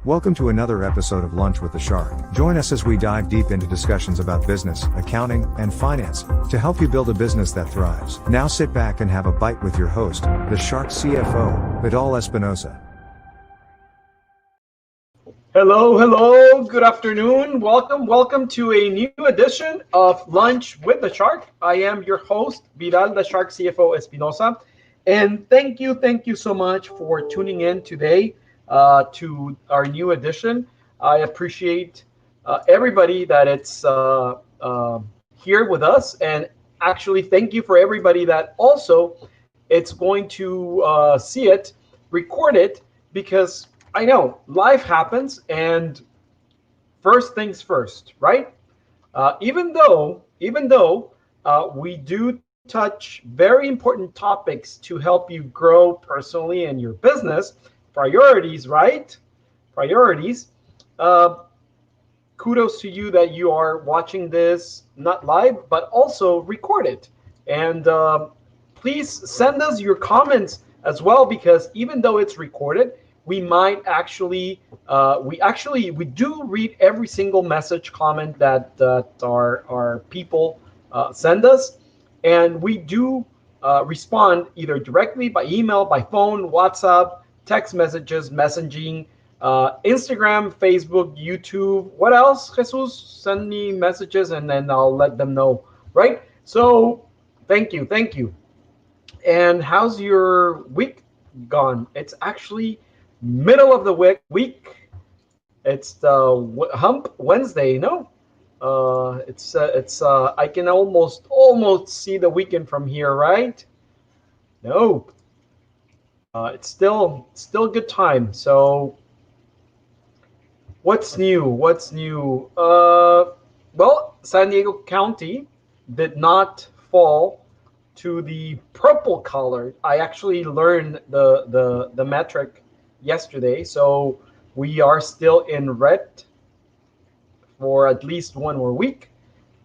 Welcome to another episode of Lunch with the Shark. Join us as we dive deep into discussions about business, accounting, and finance to help you build a business that thrives. Now sit back and have a bite with your host, the Shark CFO, Vidal Espinosa. Hello, good afternoon. Welcome to a new edition of Lunch with the Shark. I am your host, Vidal, the Shark CFO Espinosa. And thank you so much for tuning in today to our new edition. I appreciate everybody that it's here with us, and actually thank you for everybody that also it's going to see it, record it, because I know life happens, and first things first, right? Even though we do touch very important topics to help you grow personally in your business, priorities, right? Priorities. Kudos to you that you are watching this not live, but also recorded. And please send us your comments as well, because even though it's recorded, we might actually, we do read every single message, comment that our people send us, and we do respond either directly by email, by phone, WhatsApp, text messages, messaging, Instagram, Facebook, YouTube. What else, Jesus? Send me messages and then I'll let them know, right? So thank you. And how's your week gone? It's actually middle of the week. It's the hump Wednesday, no? It's I can almost see the weekend from here, right? No. It's still good time. So what's new? Well, San Diego County did not fall to the purple color. I actually learned the metric yesterday, so we are still in red for at least one more week.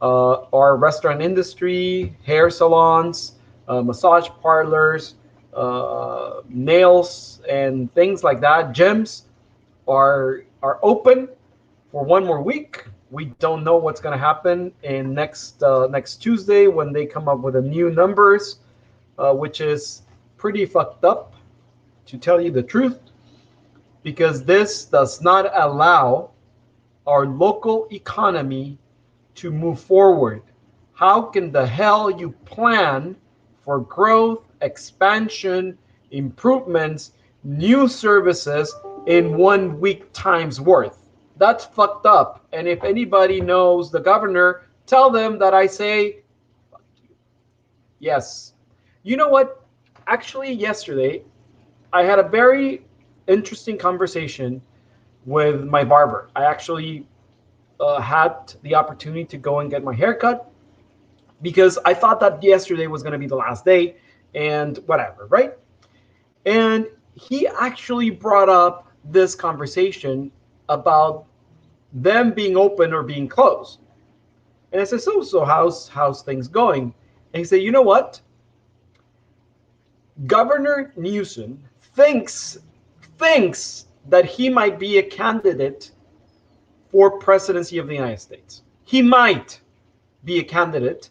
Our restaurant industry, hair salons, massage parlors, nails and things like that, gyms are open for one more week. We don't know what's going to happen in next Tuesday when they come up with the new numbers, which is pretty fucked up, to tell you the truth, because this does not allow our local economy to move forward. How can the hell you plan for growth, expansion, improvements, new services in 1 week time's worth? That's fucked up. And if anybody knows the governor, tell them that I say, fuck you. Yes. You know what? Actually, yesterday, I had a very interesting conversation with my barber. I actually had the opportunity to go and get my hair cut, because I thought that yesterday was going to be the last day and whatever, right? And he actually brought up this conversation about them being open or being closed. And I said, so how's things going? And he said, you know what? Governor Newsom thinks that he might be a candidate for presidency of the United States. He might be a candidate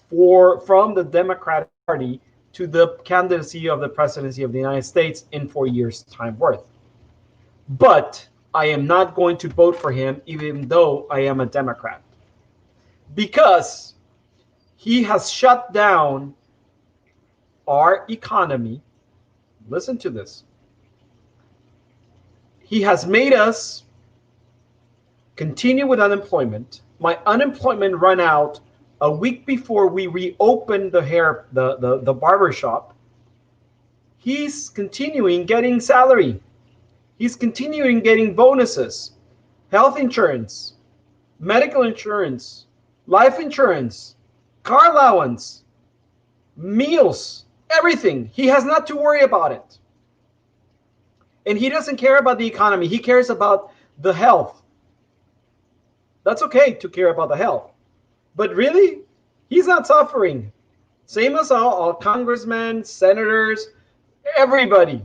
from the Democratic Party to the candidacy of the presidency of the United States in 4 years' time worth. But I am not going to vote for him, even though I am a Democrat, because he has shut down our economy. Listen to this. He has made us continue with unemployment. My unemployment ran out a week before we reopened the barber shop. He's continuing getting salary. He's continuing getting bonuses, health insurance, medical insurance, life insurance, car allowance, meals, everything. He has not to worry about it. And he doesn't care about the economy. He cares about the health. That's okay to care about the health. But really, he's not suffering. Same as all congressmen, senators, everybody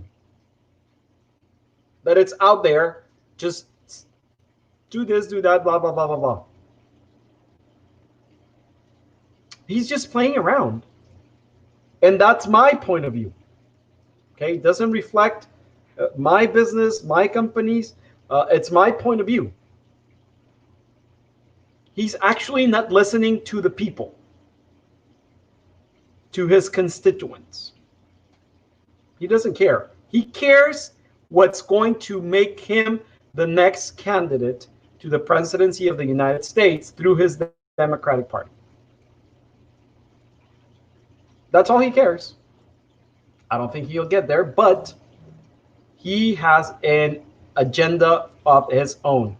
that it's out there just do this, do that, blah, blah, blah, blah, blah. He's just playing around. And that's my point of view. Okay, it doesn't reflect my business, my companies. It's my point of view. He's actually not listening to the people, to his constituents. He doesn't care. He cares what's going to make him the next candidate to the presidency of the United States through his Democratic Party. That's all he cares. I don't think he'll get there, but he has an agenda of his own.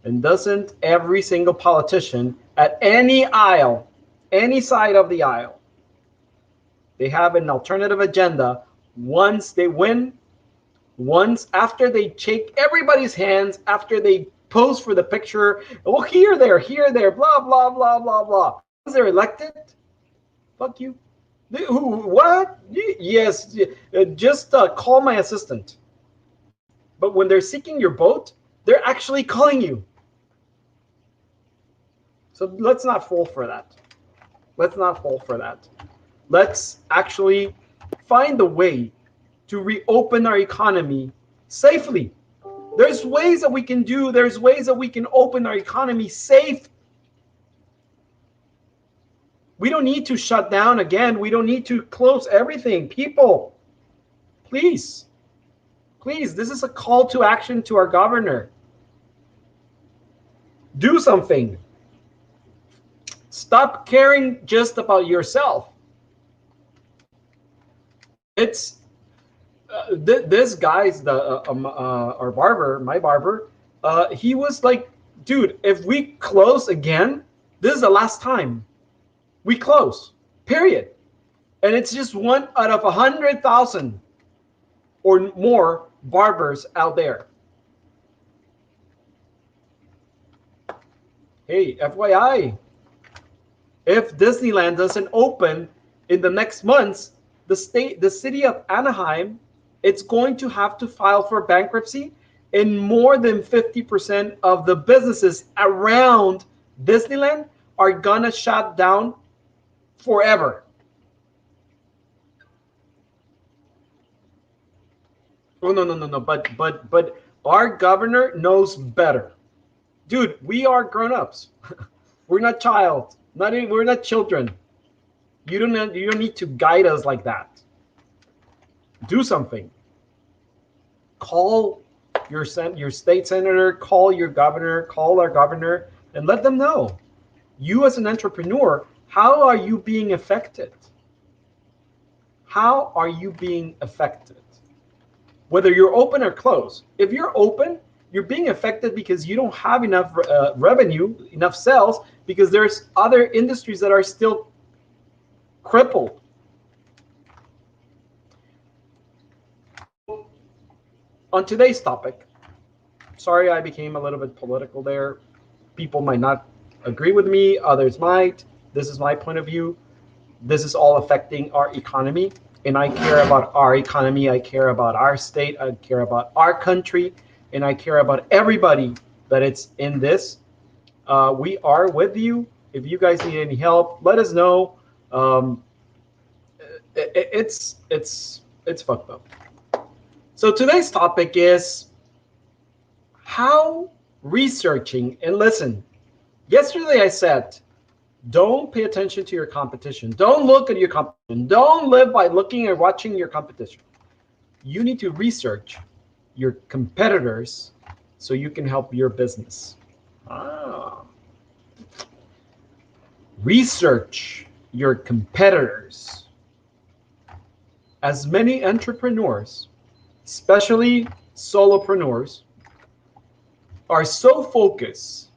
And doesn't every single politician at any aisle, any side of the aisle, they have an alternative agenda once they win, once after they shake everybody's hands, after they pose for the picture, oh, here, there, blah, blah, blah, blah, blah. Once they're elected, fuck you. What? Yes, just call my assistant. But when they're seeking your vote, they're actually calling you. So let's not fall for that. Let's not fall for that. Let's actually find a way to reopen our economy safely. There's ways that we can do, there's ways that we can open our economy safe. We don't need to shut down again. We don't need to close everything. People, please, this is a call to action to our governor. Do something. Stop caring just about yourself. It's this guy's our barber, my barber. He was like, dude, if we close again, this is the last time we close. Period. And it's just one out of 100,000 or more barbers out there. Hey, FYI, if Disneyland doesn't open in the next months, the city of Anaheim, it's going to have to file for bankruptcy, and more than 50% of the businesses around Disneyland are gonna shut down forever. Oh, no. But our governor knows better. Dude, we are grown-ups. We're not child. We're not children. You don't need to guide us like that. Do something. Call your state senator, call your governor, call our governor, and let them know. You as an entrepreneur, how are you being affected? How are you being affected? Whether you're open or closed. If you're open, you're being affected because you don't have enough revenue, enough sales, because there's other industries that are still crippled. On today's topic, sorry I became a little bit political there. People might not agree with me, others might. This is my point of view. This is all affecting our economy, and I care about our economy. I care about our state. I care about our country, and I care about everybody that it's in this. We are with you. If you guys need any help, let us know. It's fucked up. So today's topic is how researching, and listen, yesterday I said, don't pay attention to your competition. Don't look at your competition. Don't live by looking or watching your competition. You need to research your competitors so you can help your business. Research your competitors. As many entrepreneurs, especially solopreneurs, are so focused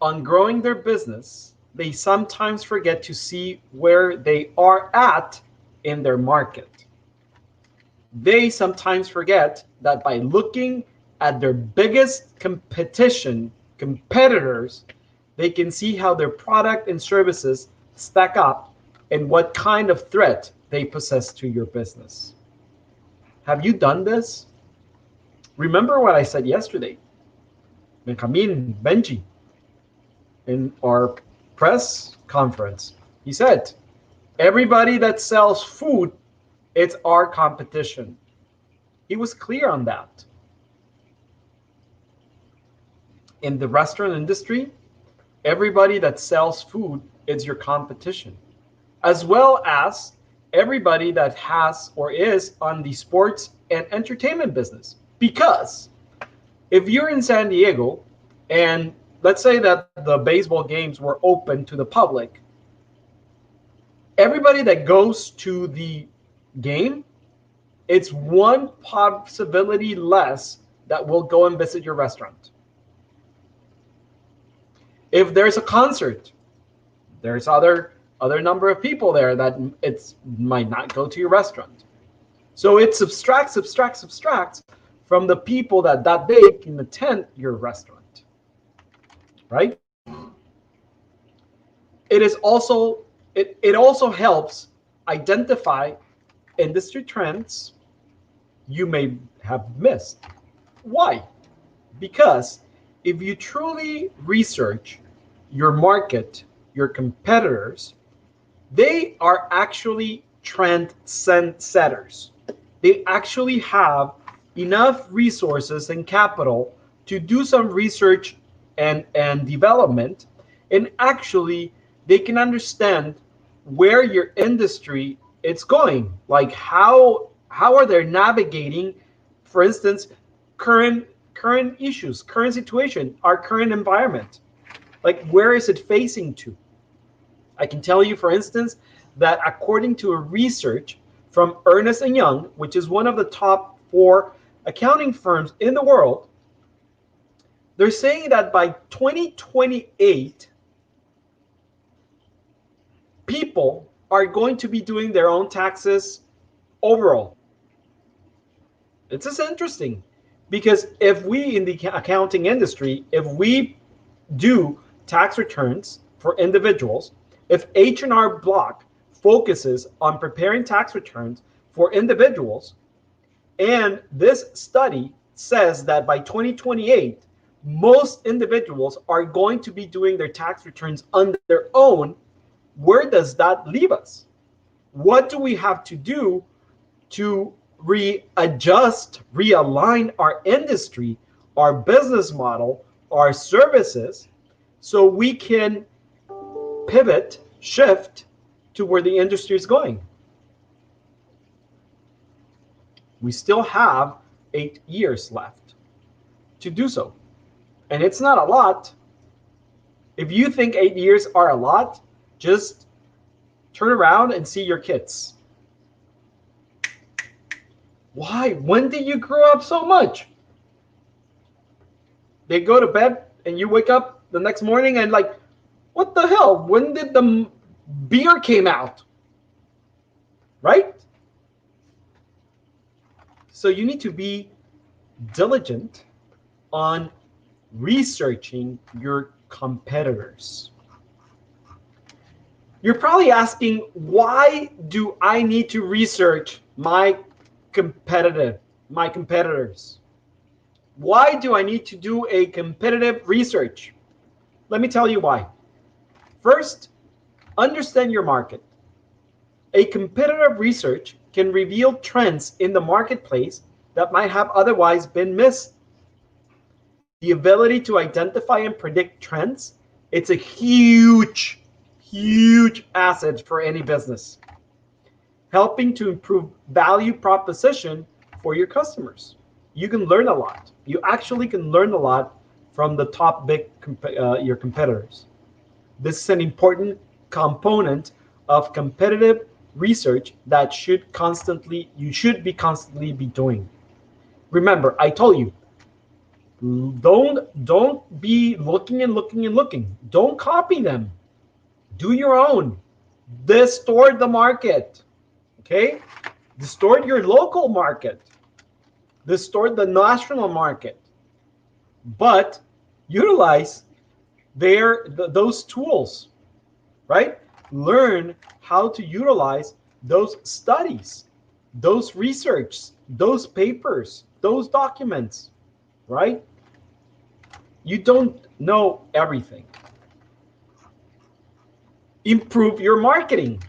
on growing their business, they sometimes forget to see where they are at in their market. They sometimes forget that by looking at their biggest competitors, they can see how their product and services stack up and what kind of threat they possess to your business. Have you done this? Remember what I said yesterday. Benji, in our press conference. He said, everybody that sells food, it's our competition. He was clear on that. In the restaurant industry, everybody that sells food is your competition, as well as everybody that has or is on the sports and entertainment business. Because if you're in San Diego and let's say that the baseball games were open to the public, everybody that goes to the game, it's one possibility less that will go and visit your restaurant. If there's a concert, there's other number of people there that it might not go to your restaurant. So it subtracts from the people that day can attend your restaurant, right? It also helps identify industry trends you may have missed. Why? Because if you truly research your market, your competitors, they are actually trend setters. They actually have enough resources and capital to do some research and development, and actually they can understand where your industry is going, like how are they navigating, for instance, current issues, current situation, our current environment, like where is it facing to. I can tell you, for instance, that according to a research from Ernst & Young, which is one of the top 4 accounting firms in the world, they're saying that by 2028, people are going to be doing their own taxes overall. It's just interesting because if we in the accounting industry, if we do tax returns for individuals, if H&R Block focuses on preparing tax returns for individuals, and this study says that by 2028, most individuals are going to be doing their tax returns on their own, where does that leave us? What do we have to do to readjust, realign our industry, our business model, our services, so we can pivot, shift to where the industry is going? We still have 8 years left to do so. And it's not a lot. If you think 8 years are a lot, just turn around and see your kids. Why? When did you grow up so much? They go to bed and you wake up the next morning and like, what the hell? When did the beer came out? Right? So you need to be diligent on researching your competitors. You're probably asking, why do I need to research my competitors? Why do I need to do a competitive research? Let me tell you why. First, understand your market. A competitive research can reveal trends in the marketplace that might have otherwise been missed. The ability to identify and predict trends, it's a huge asset for any business, helping to improve value proposition for your customers. You can learn a lot. You actually can learn a lot from the top big your competitors. This is an important component of competitive research that you should be constantly be doing. Remember, I told you, don't be looking. Don't copy them. Do your own. Distort the market. Okay? Distort your local market. Distort the national market. But utilize those tools, right? Learn how to utilize those studies, those research, those papers, those documents, right? You don't know everything. Improve your marketing.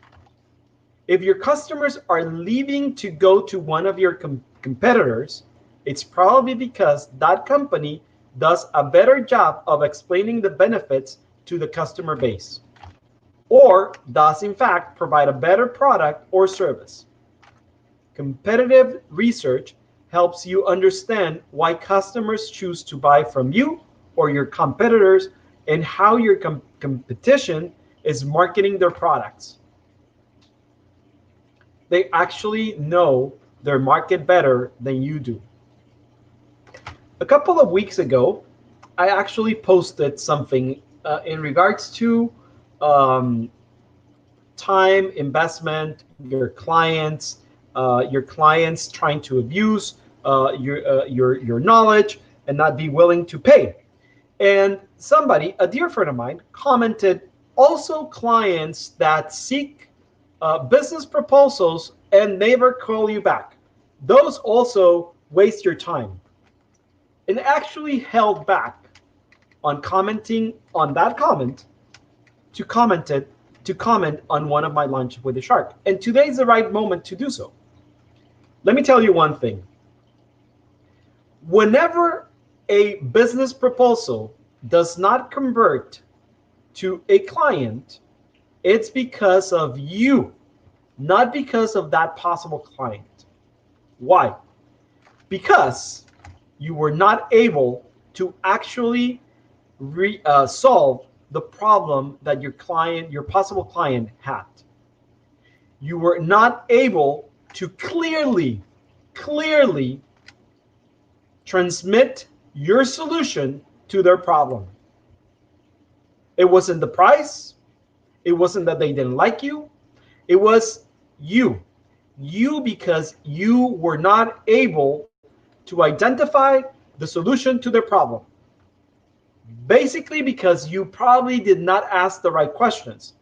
If your customers are leaving to go to one of your competitors, it's probably because that company does a better job of explaining the benefits to the customer base, or does in fact provide a better product or service. Competitive research helps you understand why customers choose to buy from you or your competitors, and how your competition is marketing their products. They actually know their market better than you do. A couple of weeks ago, I actually posted something in regards to um, time investment, your clients trying to abuse your knowledge and not be willing to pay. And somebody, a dear friend of mine, commented, also clients that seek business proposals and never call you back. Those also waste your time. And actually held back on commenting on that comment to comment on one of my lunch with the shark. And today's the right moment to do so. Let me tell you one thing. Whenever a business proposal does not convert to a client, it's because of you, not because of that possible client. Why? Because you were not able to actually solve the problem that your possible client had. You were not able to clearly transmit your solution to their problem. It wasn't the price. It wasn't that they didn't like you. It was you. You, because you were not able to identify the solution to their problem. Basically, because you probably did not ask the right questions.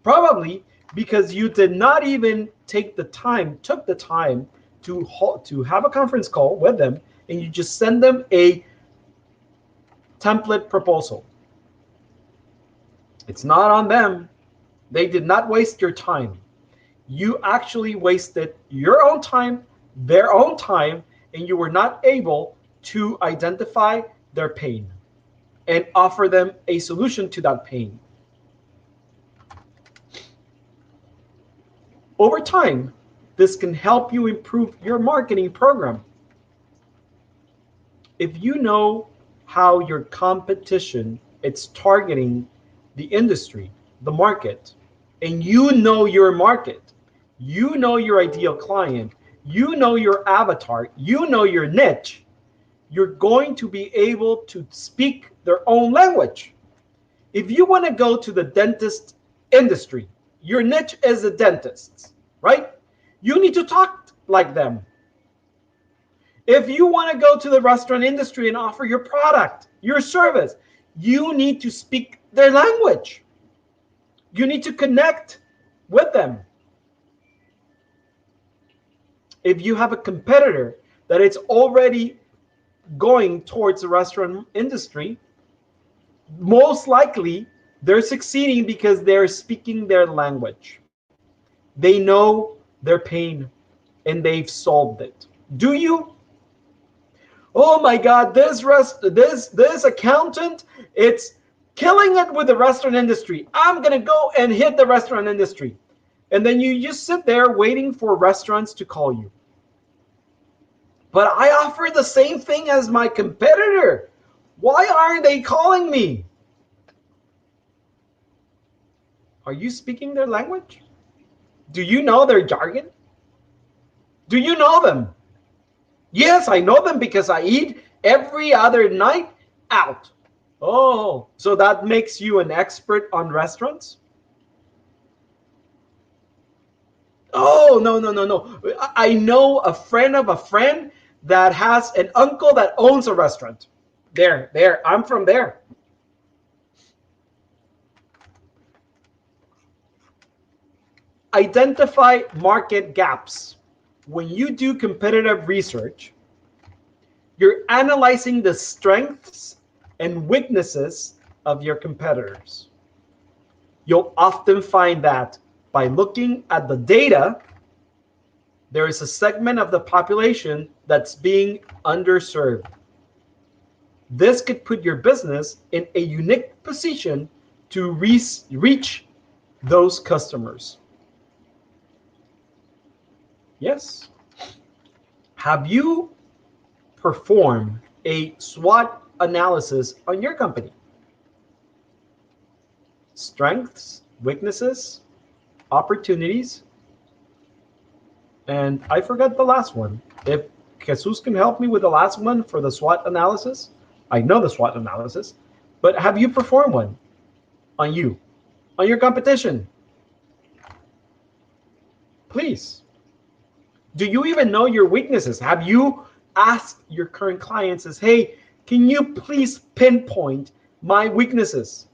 Probably because you did not even took the time to have a conference call with them, and you just send them a template proposal. It's not on them. They did not waste your time. You actually wasted your own time, their own time, and you were not able to identify their pain and offer them a solution to that pain. Over time, this can help you improve your marketing program. If you know how your competition is targeting the industry, the market, and you know your market, you know your ideal client, you know your avatar, you know your niche, you're going to be able to speak their own language. If you want to go to the dentist industry, your niche is the dentists, right? You need to talk like them. If you want to go to the restaurant industry and offer your product, your service, you need to speak their language. You need to connect with them. If you have a competitor that is already going towards the restaurant industry, most likely they're succeeding because they're speaking their language. They know their pain and they've solved it. Do you? Oh my God, this accountant, it's killing it with the restaurant industry. I'm gonna go and hit the restaurant industry. And then you just sit there waiting for restaurants to call you. But I offer the same thing as my competitor. Why aren't they calling me? Are you speaking their language? Do you know their jargon? Do you know them? Yes, I know them because I eat every other night out. Oh, so that makes you an expert on restaurants? Oh, no, no, no, no. I know a friend of a friend that has an uncle that owns a restaurant. There. I'm from there. Identify market gaps. When you do competitive research, you're analyzing the strengths and weaknesses of your competitors. You'll often find that by looking at the data, there is a segment of the population that's being underserved. This could put your business in a unique position to reach those customers. Yes. Have you performed a SWOT analysis on your company? Strengths, weaknesses, opportunities, and I forgot the last one. If Jesus can help me with the last one for the SWOT analysis, I know the SWOT analysis, but have you performed one on you, on your competition? Please. Do you even know your weaknesses? Have you asked your current clients, says, hey, can you please pinpoint my weaknesses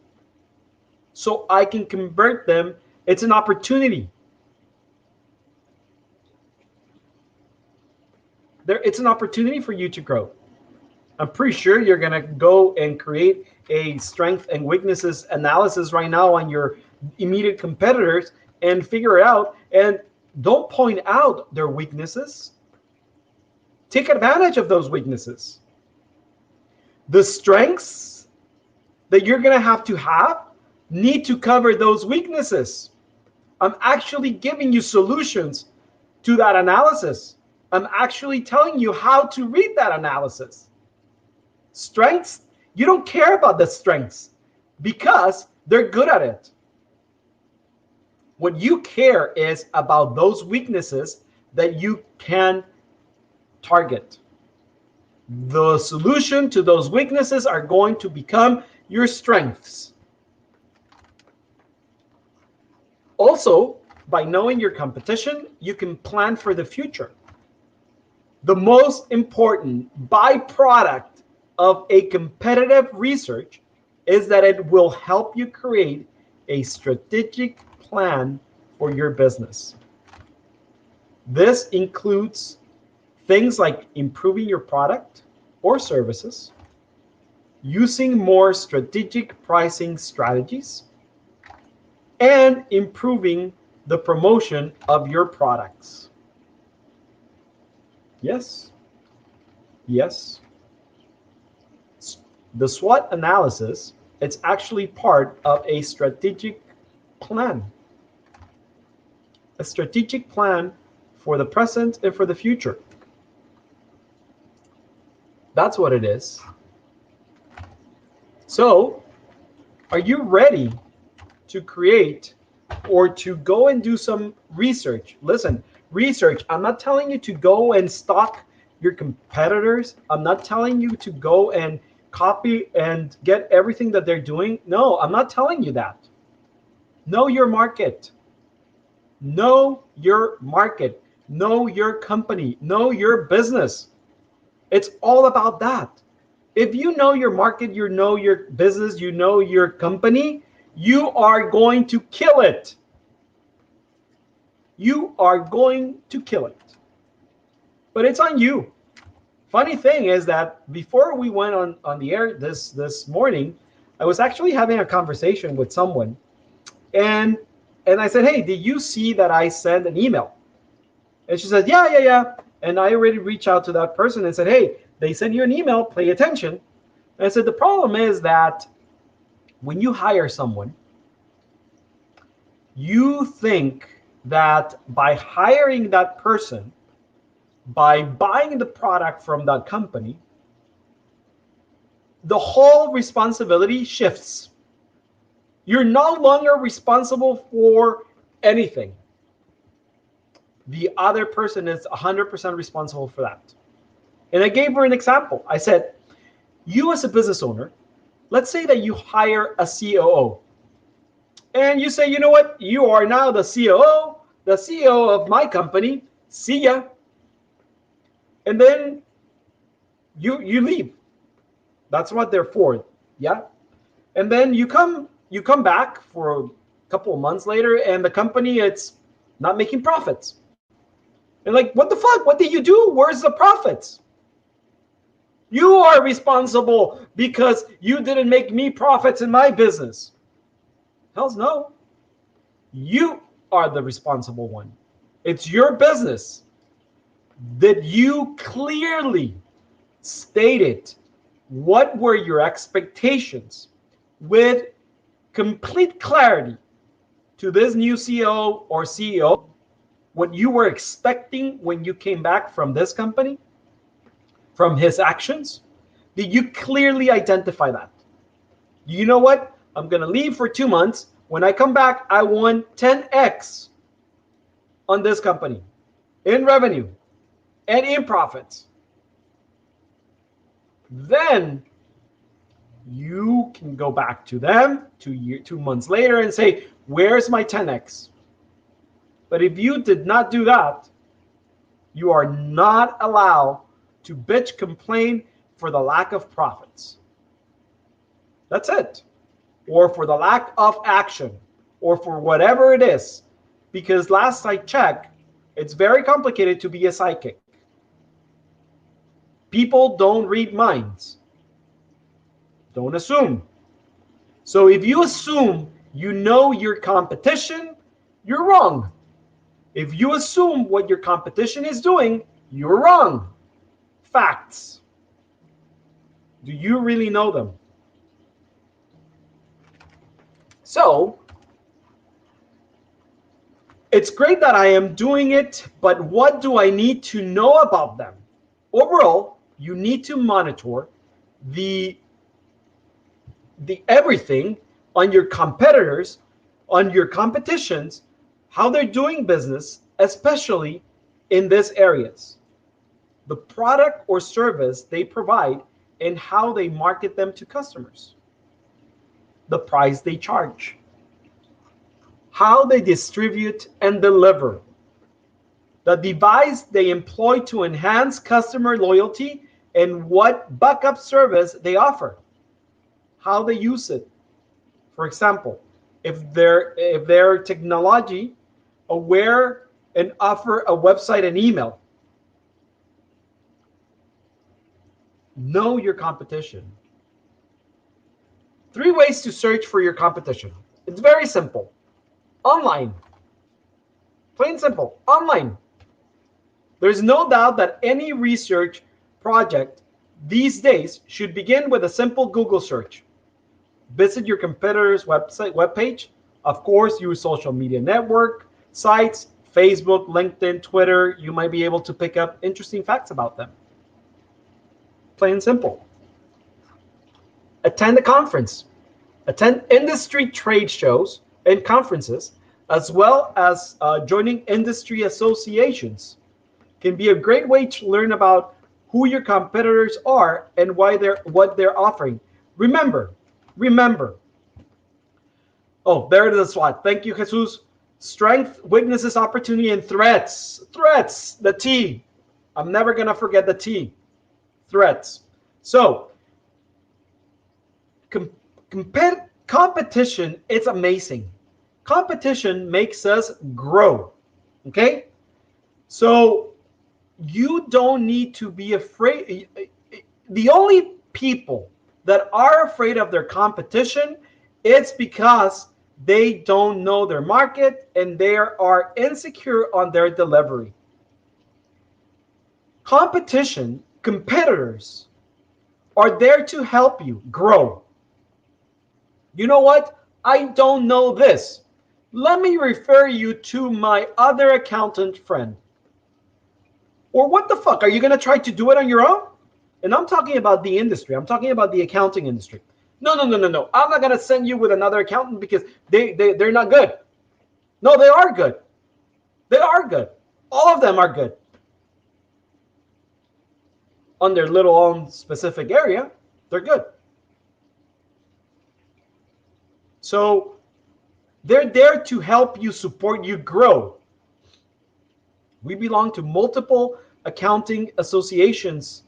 so I can convert them? It's an opportunity. It's an opportunity for you to grow. I'm pretty sure you're going to go and create a strength and weaknesses analysis right now on your immediate competitors and figure it out. And don't point out their weaknesses. Take advantage of those weaknesses. The strengths that you're going to have need to cover those weaknesses. I'm actually giving you solutions to that analysis. I'm actually telling you how to read that analysis. Strengths, you don't care about the strengths because they're good at it. What you care is about those weaknesses that you can target. The solution to those weaknesses are going to become your strengths. Also, by knowing your competition, you can plan for the future. The most important byproduct of a competitive research is that it will help you create a strategic plan for your business. This includes things like improving your product or services, using more strategic pricing strategies, and improving the promotion of your products. Yes. Yes. The SWOT analysis, it's actually part of a strategic plan. A strategic plan for the present and for the future. That's what it is. So, are you ready to create or to go and do some research? Listen, research. I'm not telling you to go and stalk your competitors. I'm not telling you to go and copy and get everything that they're doing. No, I'm not telling you that. Know your market. Know your market. Know your company. Know your business. It's all about that. If you know your market, you know your business, you know your company, you are going to kill it. You are going to kill it. But it's on you. Funny thing is that before we went on the air this morning, I was actually having a conversation with someone. And I said, hey, did you see that I sent an email? And she said, yeah. And I already reached out to that person and said, hey, they sent you an email, pay attention. And I said, the problem is that when you hire someone, you think that by hiring that person, by buying the product from that company, the whole responsibility shifts. You're no longer responsible for anything. The other person is 100% responsible for that. And I gave her an example. I said, you as a business owner, let's say that you hire a COO. And you say, you know what? You are now the COO, the CEO of my company. See ya. And then you leave. That's what they're for. Yeah. And then you come back for a couple of months later, and the company, it's not making profits. And like, what the fuck? What did you do? Where's the profits? You are responsible because you didn't make me profits in my business. Hells no. You are the responsible one. It's your business. That you clearly stated what were your expectations with complete clarity to this new CEO or CEO, what you were expecting when you came back from this company, from his actions? Did you clearly identify that? You know what? I'm going to leave for 2 months. When I come back, I want 10x on this company in revenue and in profits. Then you can go back to them 2 months later and say, where's my 10x? But if you did not do that, you are not allowed to bitch, complain for the lack of profits. That's it. Or for the lack of action, or for whatever it is. Because last I checked, it's very complicated to be a psychic. People don't read minds. Don't assume. So if you assume you know your competition, you're wrong. If you assume what your competition is doing, you're wrong. Facts. Do you really know them? So it's great that I am doing it, but what do I need to know about them? Overall, you need to monitor the everything on your competitors, on your competitions, how they're doing business, especially in these areas. The product or service they provide and how they market them to customers. The price they charge. How they distribute and deliver. The device they employ to enhance customer loyalty and what backup service they offer. How they use it. For example, if they're technology aware and offer a website and email. Know your competition. 3 ways to search for your competition. It's very simple. Online. Plain simple. Online. There's no doubt that any research project these days should begin with a simple Google search. Visit your competitor's webpage. Of course, use social media network sites, Facebook, LinkedIn, Twitter. You might be able to pick up interesting facts about them. Plain and simple. Attend a conference. Attend industry trade shows and conferences, as well as joining industry associations. Can be a great way to learn about who your competitors are and what they're offering. Remember. Oh, there it is, SWOT. Thank you, Jesus. Strength, weaknesses, opportunity, and threats. Threats, the T. I'm never going to forget the T. Threats. So, competition, it's amazing. Competition makes us grow. Okay? So, you don't need to be afraid. The only people that are afraid of their competition, it's because they don't know their market and they are insecure on their delivery. Competitors are there to help you grow. You know what? I don't know this. Let me refer you to my other accountant friend. Or what the fuck? Are you going to try to do it on your own? And I'm talking about the industry. I'm talking about the accounting industry. No. I'm not going to send you with another accountant because they're not good. No, they are good. They are good. All of them are good. On their little own specific area, they're good. So they're there to help you, support you, grow. We belong to multiple accounting associations.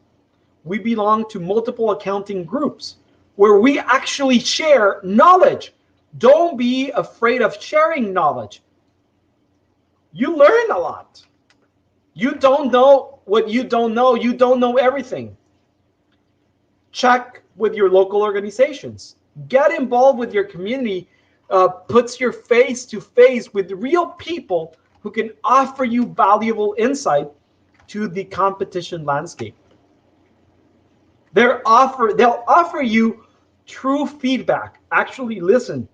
We belong to multiple accounting groups where we actually share knowledge. Don't be afraid of sharing knowledge. You learn a lot. You don't know what you don't know. You don't know everything. check with your local organizations. Get involved with your community. Puts your face to face with real people who can offer you valuable insight to the competition landscape. They'll offer you true feedback. Actually, listen,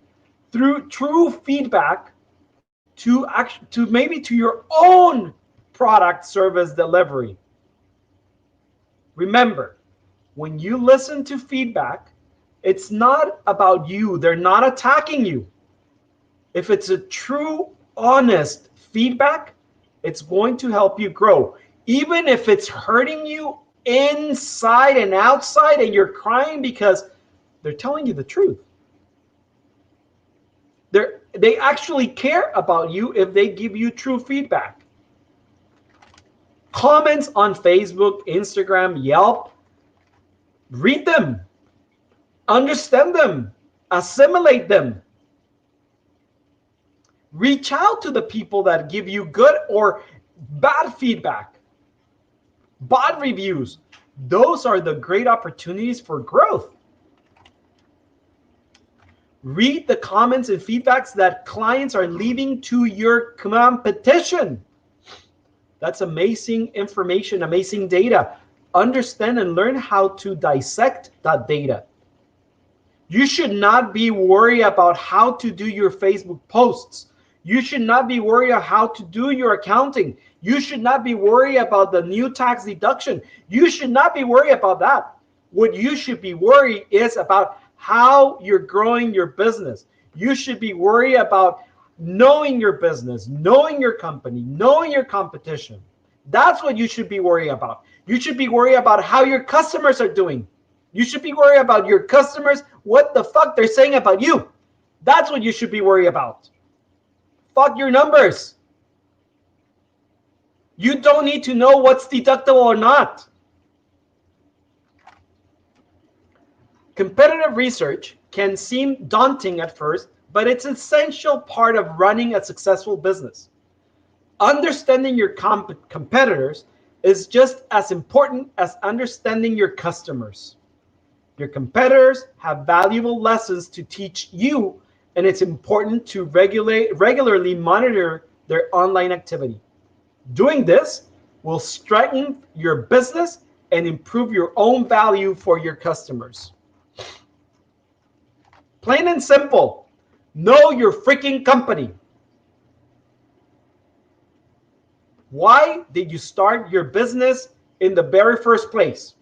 through true feedback to maybe to your own product service delivery. Remember, when you listen to feedback, it's not about you. They're not attacking you. If it's a true, honest feedback, it's going to help you grow. Even if it's hurting you inside and outside and you're crying because they're telling you the truth. They actually care about you if they give you true feedback. Comments on Facebook, Instagram, Yelp, read them, understand them, assimilate them. Reach out to the people that give you good or bad feedback, bad reviews. Those are the great opportunities for growth. Read the comments and feedbacks that clients are leaving to your competition. That's amazing information, amazing data. Understand and learn how to dissect that data. You should not be worried about how to do your Facebook posts. You should not be worried about how to do your accounting. You should not be worried about the new tax deduction. You should not be worried about that. What you should be worried is about how you're growing your business. You should be worried about knowing your business, knowing your company, knowing your competition. That's what you should be worried about. You should be worried about how your customers are doing. You should be worried about your customers, what the fuck they're saying about you. That's what you should be worried about. Fuck your numbers. You don't need to know what's deductible or not. Competitive research can seem daunting at first, but it's an essential part of running a successful business. Understanding your competitors is just as important as understanding your customers. Your competitors have valuable lessons to teach you, and it's important to regularly monitor their online activity. Doing this will strengthen your business and improve your own value for your customers. Plain and simple, know your freaking company. Why did you start your business in the very first place?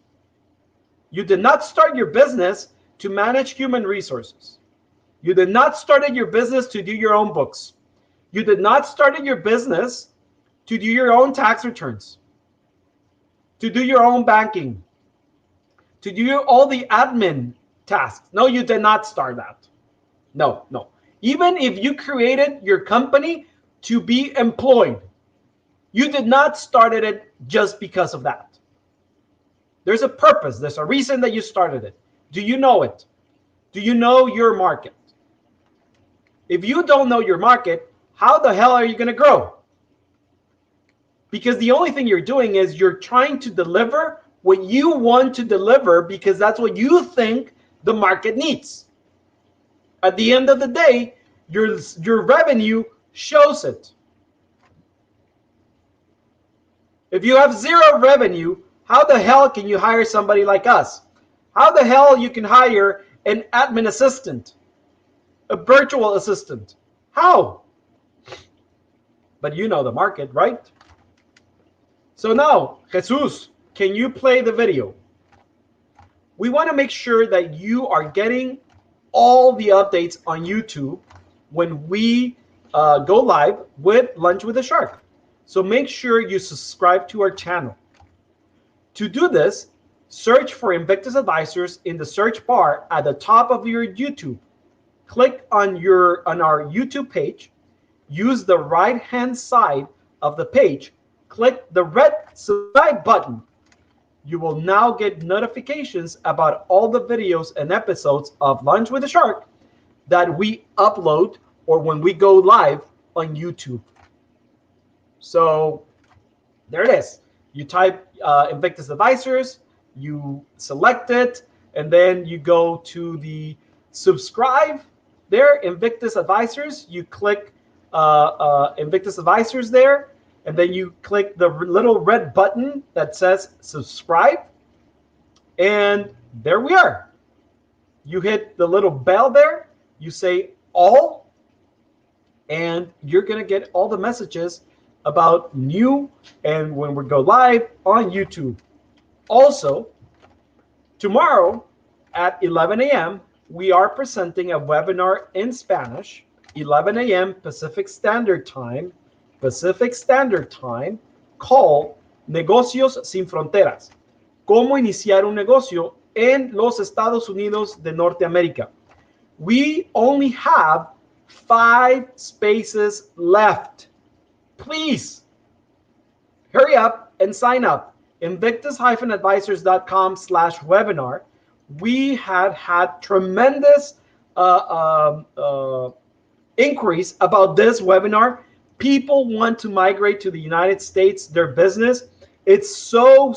You did not start your business to manage human resources. You did not start your business to do your own books. You did not start your business to do your own tax returns, to do your own banking, to do all the admin tasks. No, you did not start that. No. Even if you created your company to be employed, you did not start it just because of that. There's a purpose. There's a reason that you started it. Do you know it? Do you know your market? If you don't know your market, how the hell are you going to grow? Because the only thing you're doing is you're trying to deliver what you want to deliver because that's what you think the market needs. At the end of the day, your revenue shows it. If you have zero revenue, how the hell can you hire somebody like us? How the hell you can hire an admin assistant, a virtual assistant? How? But you know the market, right? So now, Jesus, can you play the video? We want to make sure that you are getting all the updates on YouTube when we go live with Lunch with a Shark. So make sure you subscribe to our channel. To do this, search for Invictus Advisors in the search bar at the top of your YouTube. Click on our YouTube page. Use the right-hand side of the page. Click the red subscribe button. You will now get notifications about all the videos and episodes of Lunch with a Shark that we upload or when we go live on YouTube. So there it is. You type Invictus Advisors, you select it, and then you go to the subscribe there, Invictus Advisors. You click Invictus Advisors there, and then you click the little red button that says subscribe, and there we are. You hit the little bell there, you say all, and you're going to get all the messages about new and when we go live on YouTube. Also, tomorrow at 11 a.m., we are presenting a webinar in Spanish, 11 a.m. Pacific Standard Time, called Negocios Sin Fronteras. Cómo iniciar un negocio en los Estados Unidos de Norteamérica. We only have 5 spaces left. Please hurry up and sign up. Invictus-advisors.com/webinar. We have had tremendous inquiries about this webinar. People want to migrate to the United States, their business. It's so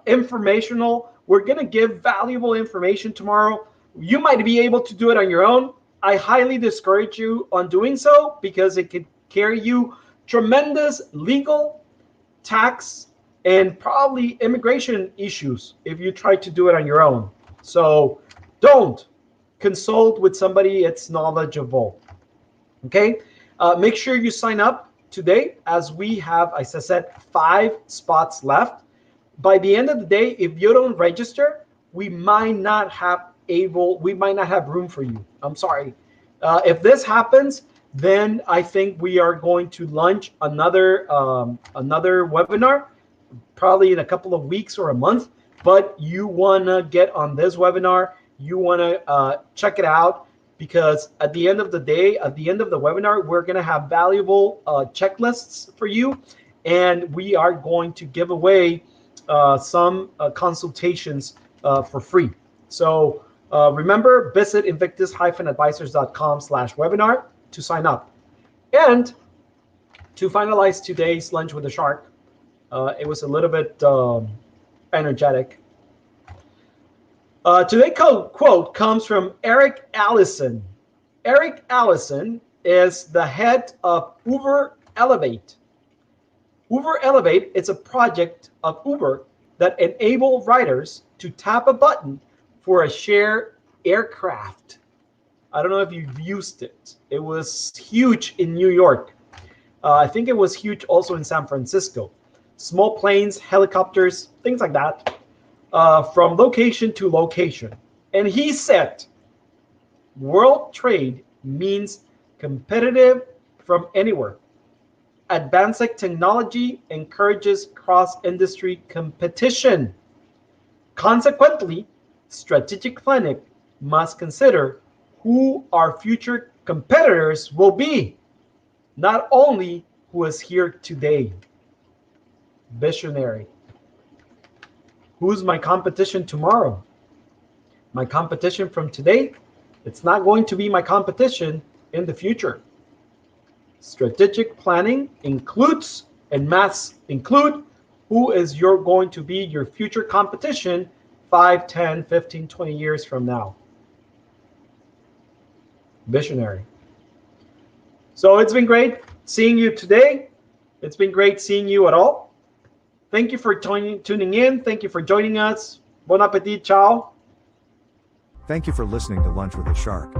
informational. We're going to give valuable information tomorrow. You might be able to do it on your own. I highly discourage you on doing so because it could carry you tremendous legal, tax, and probably immigration issues if you try to do it on your own. So don't consult with somebody that's knowledgeable. Okay? Make sure you sign up today, as we have, as I said, 5 spots left. By the end of the day, if you don't register, we might not have room for you. I'm sorry. If this happens, then I think we are going to launch another webinar, probably in a couple of weeks or a month. But you want to get on this webinar. You want to check it out, because at the end of the day, at the end of the webinar, we're going to have valuable checklists for you, and we are going to give away some consultations for free. So remember, visit invictus-advisors.com/webinar to sign up. And to finalize today's Lunch with the Shark, it was a little bit energetic. Today's quote comes from Eric Allison. Eric Allison is the head of Uber Elevate. Uber Elevate is a project of Uber that enables riders to tap a button for a shared aircraft. I don't know if you've used it. It was huge in New York. I think it was huge also in San Francisco. Small planes, helicopters, things like that, from location to location. And he said, world trade means competitive from anywhere. Advanced technology encourages cross-industry competition. Consequently, strategic planning must consider who our future competitors will be, not only who is here today. Visionary. Who's my competition tomorrow? My competition from today, it's not going to be my competition in the future. Strategic planning includes and must include who is going to be your future competition 5, 10, 15, 20 years from now. Visionary. So it's been great seeing you today. It's been great seeing you at all. Thank you for tuning in. Thank you for joining us. Bon appetit. Ciao. Thank you for listening to Lunch with the Shark.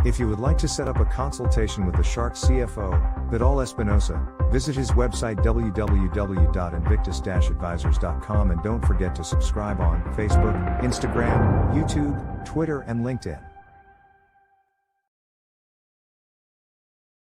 If you would like to set up a consultation with the Shark CFO, Vidal Espinosa, visit his website www.invictus-advisors.com, and don't forget to subscribe on Facebook, Instagram, YouTube, Twitter, and LinkedIn.